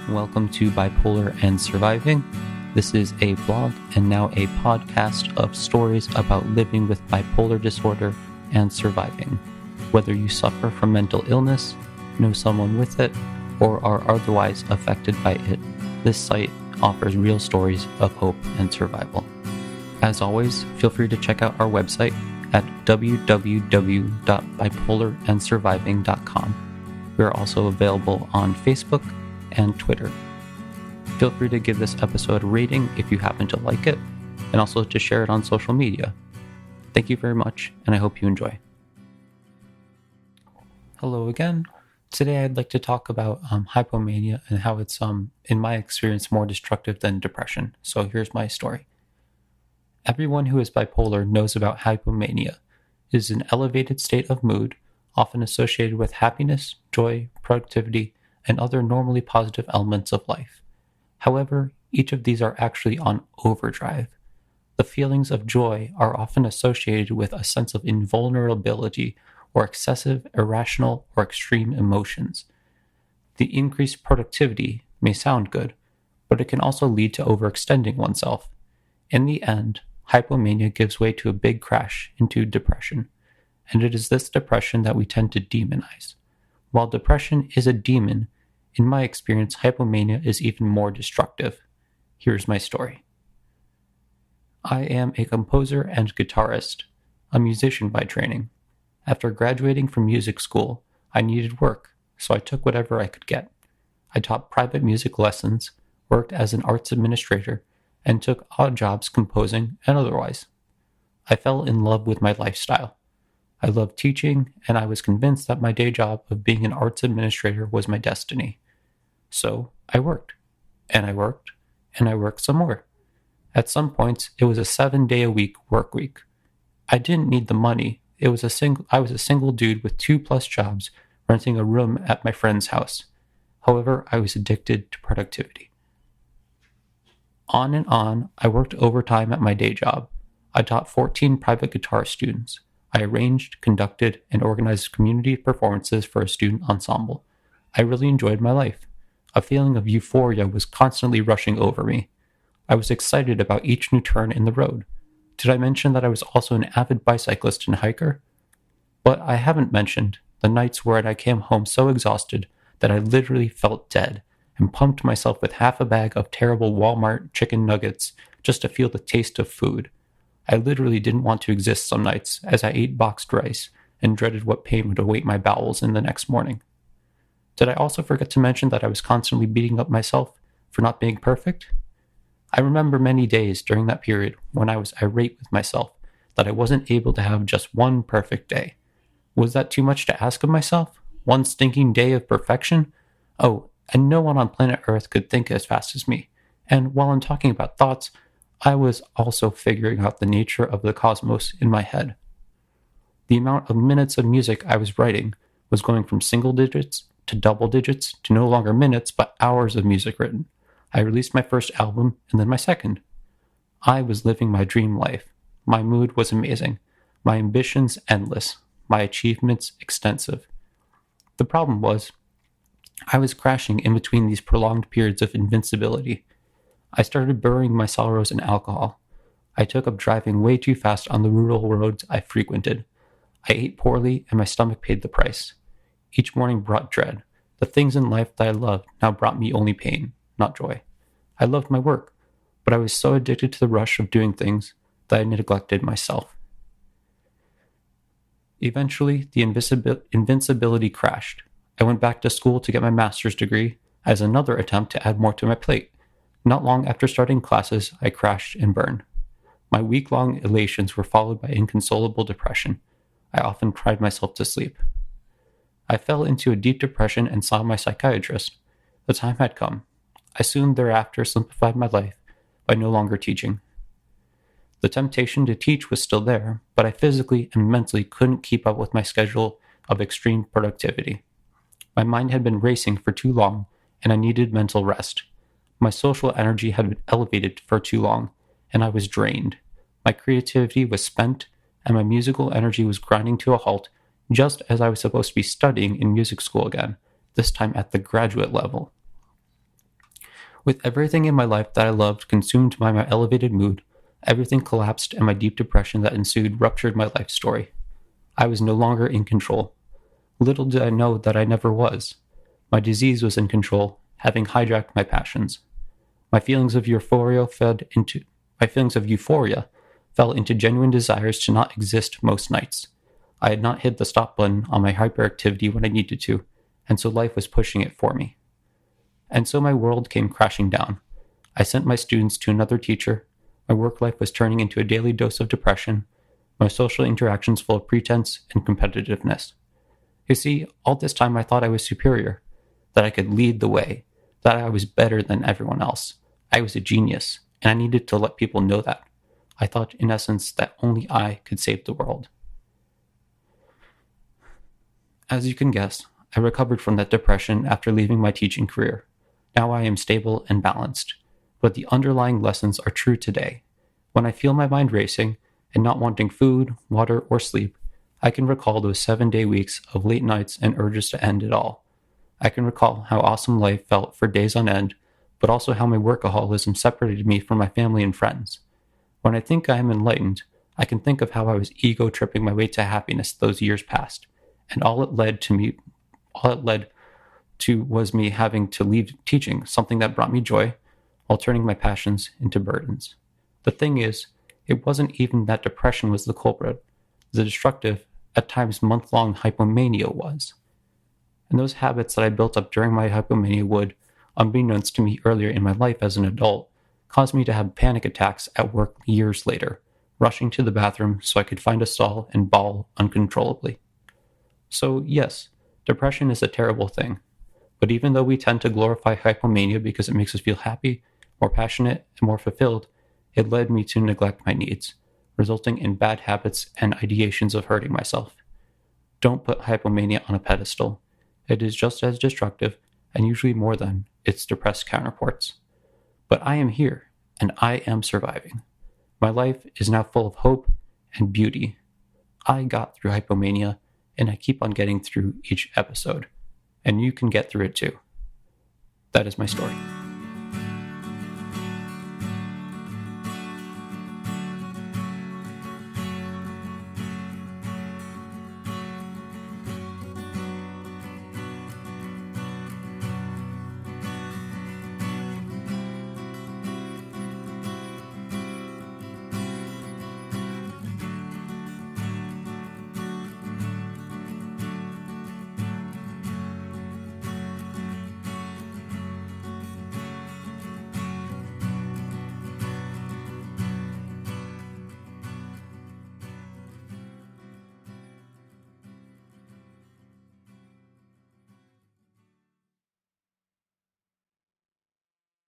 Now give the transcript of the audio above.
Welcome to Bipolar and Surviving. This is a blog and now a podcast of stories about living with bipolar disorder and surviving. Whether you suffer from mental illness, know someone with it, or are otherwise affected by it, this site offers real stories of hope and survival. As always, feel free to check out our website at www.bipolarandsurviving.com. We are also available on Facebook and Twitter. Feel free to give this episode a rating if you happen to like it, and also to share it on social media. Thank you very much, and I hope you enjoy. Hello again. Today I'd like to talk about hypomania and how it's, in my experience, more destructive than depression. So here's my story. Everyone who is bipolar knows about hypomania. It is an elevated state of mood, often associated with happiness, joy, productivity, and other normally positive elements of life. However, each of these are actually on overdrive. The feelings of joy are often associated with a sense of invulnerability or excessive, irrational, or extreme emotions. The increased productivity may sound good, but it can also lead to overextending oneself. In the end, hypomania gives way to a big crash into depression, and it is this depression that we tend to demonize. While depression is a demon, in my experience, hypomania is even more destructive. Here's my story. I am a composer and guitarist, a musician by training. After graduating from music school, I needed work, so I took whatever I could get. I taught private music lessons, worked as an arts administrator, and took odd jobs composing and otherwise. I fell in love with my lifestyle. I loved teaching, and I was convinced that my day job of being an arts administrator was my destiny. So I worked, and I worked, and I worked some more. At some points, it was a 7-day-a-week work week. I didn't need the money. I was a single dude with 2+ jobs renting a room at my friend's house. However, I was addicted to productivity. On and on, I worked overtime at my day job. I taught 14 private guitar students. I arranged, conducted, and organized community performances for a student ensemble. I really enjoyed my life. A feeling of euphoria was constantly rushing over me. I was excited about each new turn in the road. Did I mention that I was also an avid bicyclist and hiker? But I haven't mentioned the nights where I came home so exhausted that I literally felt dead and pumped myself with half a bag of terrible Walmart chicken nuggets just to feel the taste of food. I literally didn't want to exist some nights as I ate boxed rice and dreaded what pain would await my bowels in the next morning. Did I also forget to mention that I was constantly beating up myself for not being perfect? I remember many days during that period when I was irate with myself that I wasn't able to have just one perfect day. Was that too much to ask of myself? One stinking day of perfection? Oh, and no one on planet Earth could think as fast as me. And while I'm talking about thoughts, I was also figuring out the nature of the cosmos in my head. The amount of minutes of music I was writing was going from single digits to double digits to no longer minutes but hours of music written. I released my first album and then my second. I was living my dream life. My mood was amazing. My ambitions endless. My achievements extensive. The problem was, I was crashing in between these prolonged periods of invincibility. I started burying my sorrows in alcohol. I took up driving way too fast on the rural roads I frequented. I ate poorly, and my stomach paid the price. Each morning brought dread. The things in life that I loved now brought me only pain, not joy. I loved my work, but I was so addicted to the rush of doing things that I neglected myself. Eventually, the invincibility crashed. I went back to school to get my master's degree as another attempt to add more to my plate. Not long after starting classes, I crashed and burned. My week-long elations were followed by inconsolable depression. I often cried myself to sleep. I fell into a deep depression and saw my psychiatrist. The time had come. I soon thereafter simplified my life by no longer teaching. The temptation to teach was still there, but I physically and mentally couldn't keep up with my schedule of extreme productivity. My mind had been racing for too long, and I needed mental rest. My social energy had been elevated for too long, and I was drained. My creativity was spent, and my musical energy was grinding to a halt just as I was supposed to be studying in music school again, this time at the graduate level. With everything in my life that I loved consumed by my elevated mood, everything collapsed and my deep depression that ensued ruptured my life story. I was no longer in control. Little did I know that I never was. My disease was in control, having hijacked my passions. My feelings of euphoria fell into genuine desires to not exist most nights. I had not hit the stop button on my hyperactivity when I needed to, and so life was pushing it for me. And so my world came crashing down. I sent my students to another teacher. My work life was turning into a daily dose of depression, my social interactions full of pretense and competitiveness. You see, all this time I thought I was superior, that I could lead the way, that I was better than everyone else. I was a genius, and I needed to let people know that. I thought, in essence, that only I could save the world. As you can guess, I recovered from that depression after leaving my teaching career. Now I am stable and balanced, but the underlying lessons are true today. When I feel my mind racing and not wanting food, water, or sleep, I can recall those 7-day weeks of late nights and urges to end it all. I can recall how awesome life felt for days on end, but also how my workaholism separated me from my family and friends. When I think I am enlightened, I can think of how I was ego-tripping my way to happiness those years past, and all it led to was me having to leave teaching, something that brought me joy, while turning my passions into burdens. The thing is, it wasn't even that depression was the culprit. The destructive, at times month-long hypomania was. And those habits that I built up during my hypomania would, unbeknownst to me earlier in my life as an adult, cause me to have panic attacks at work years later, rushing to the bathroom so I could find a stall and bawl uncontrollably. So yes, depression is a terrible thing. But even though we tend to glorify hypomania because it makes us feel happy, more passionate, and more fulfilled, it led me to neglect my needs, resulting in bad habits and ideations of hurting myself. Don't put hypomania on a pedestal. It is just as destructive, and usually more than, its depressed counterparts. But I am here, and I am surviving. My life is now full of hope and beauty. I got through hypomania, and I keep on getting through each episode. And you can get through it too. That is my story.